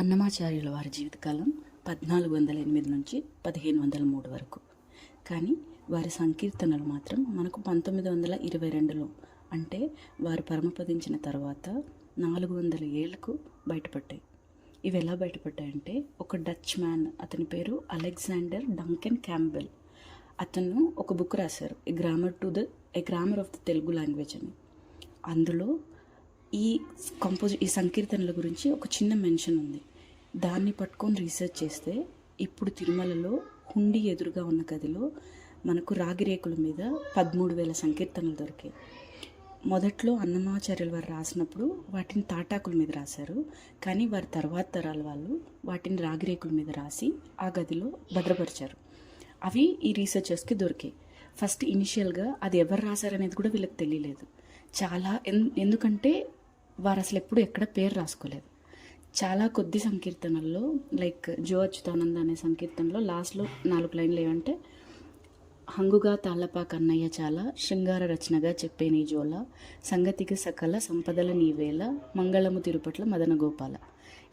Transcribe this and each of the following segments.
అన్నమాచార్యుల వారి జీవితకాలం 1408 నుంచి 1503 వరకు. కానీ వారి సంకీర్తనలు మాత్రం మనకు 1922లో అంటే వారు పరమపదించిన తర్వాత 400 ఏళ్లకు బయటపడ్డాయి. ఇవి ఎలా బయటపడ్డాయంటే, ఒక డచ్ మ్యాన్, అతని పేరు అలెగ్జాండర్ డంకెన్ క్యాంబెల్, అతను ఒక బుక్ రాశారు, a grammar of the Telugu language అని. అందులో ఈ సంకీర్తనల గురించి ఒక చిన్న మెన్షన్ ఉంది. దాన్ని పట్టుకొని రీసెర్చ్ చేస్తే ఇప్పుడు తిరుమలలో హుండీ ఎదురుగా ఉన్న గదిలో మనకు రాగి రేకుల మీద 13,000 సంకీర్తనలు దొరికాయి. మొదట్లో అన్నమాచార్యుల వారు రాసినప్పుడు వాటిని తాటాకుల మీద రాశారు, కానీ వారి తర్వాత తరాల వాళ్ళు వాటిని రాగి రేకుల మీద రాసి ఆ గదిలో భద్రపరిచారు. అవి ఈ రీసెర్చర్స్కి దొరికాయి. ఫస్ట్ ఇనిషియల్గా అది ఎవరు రాశారనేది కూడా వీళ్ళకి తెలియలేదు. ఎందుకంటే వారు అసలు ఎప్పుడు ఎక్కడ పేరు రాసుకోలేదు. చాలా కొద్ది సంకీర్తనల్లో, లైక్ జో అచ్యుతానంద అనే సంకీర్తనలో లాస్ట్లో 4 లైన్లు ఏమంటే, హంగుగా తాళ్ళపా కన్నయ్య చాలా, శృంగార రచనగా చెప్పే నీ జోల, సంగతికి సకల సంపదల నీవేళ, మంగళము తిరుపట్ల మదన గోపాల.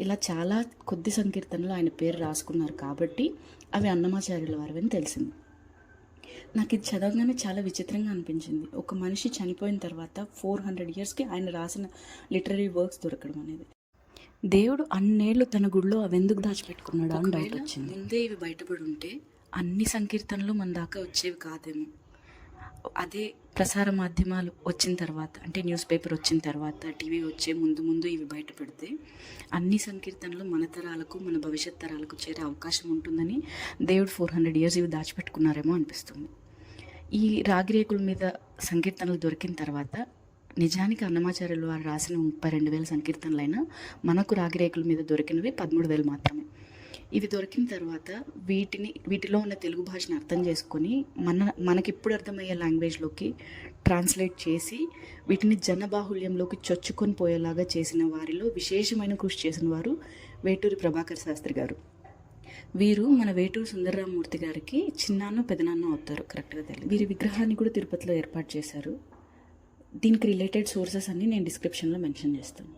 ఇలా చాలా కొద్ది సంకీర్తనలో ఆయన పేరు రాసుకున్నారు కాబట్టి అవి అన్నమాచార్యుల వారివని తెలిసింది. నాకు ఇది చదవగానే చాలా విచిత్రంగా అనిపించింది. ఒక మనిషి చనిపోయిన తర్వాత 400 ఇయర్స్కి ఆయన రాసిన లిటరరీ వర్క్స్ దొరకడం అనేది. దేవుడు అన్నేళ్ళు తన గుడిలో అవి ఎందుకు దాచిపెట్టుకున్నాడు అని డౌట్ వచ్చింది. ముందే ఇవి బయటపడి ఉంటే అన్ని సంకీర్తనలు మన దాకా వచ్చేవి కాదేమో. అదే ప్రసార మాధ్యమాలు వచ్చిన తర్వాత, అంటే న్యూస్ పేపర్ వచ్చిన తర్వాత, టీవీ వచ్చే ముందు ఇవి బయటపడితే అన్ని సంకీర్తనలు మన తరాలకు, మన భవిష్యత్ తరాలకు చేరే అవకాశం ఉంటుందని దేవుడు 400 ఇయర్స్ ఇవి దాచిపెట్టుకున్నారేమో అనిపిస్తుంది. ఈ రాగిరేకుల మీద సంకీర్తనలు దొరికిన తర్వాత నిజానికి అన్నమాచార్యులు వారు రాసిన 32,000 సంకీర్తనలైనా మనకు రాగిరేకుల మీద దొరికినవి 13,000 మాత్రమే. ఇవి దొరికిన తర్వాత వీటిలో ఉన్న తెలుగు భాషను అర్థం చేసుకొని మనకిప్పుడు అర్థమయ్యే లాంగ్వేజ్లోకి ట్రాన్స్లేట్ చేసి వీటిని జనబాహుల్యంలోకి చొచ్చుకొని పోయేలాగా చేసిన వారిలో విశేషమైన కృషి చేసిన వారు వేటూరి ప్రభాకర్ శాస్త్రి గారు. వీరు మన వేటూరి సుందరరామమూర్తి గారికి చిన్నాన్నో పెదనాన్నో అవుతారు, కరెక్ట్గా తెలియదు. వీరి విగ్రహాన్ని కూడా తిరుపతిలో ఏర్పాటు చేశారు. దీనికి రిలేటెడ్ సోర్సెస్ అన్నీ నేను డిస్క్రిప్షన్లో మెన్షన్ చేస్తాను.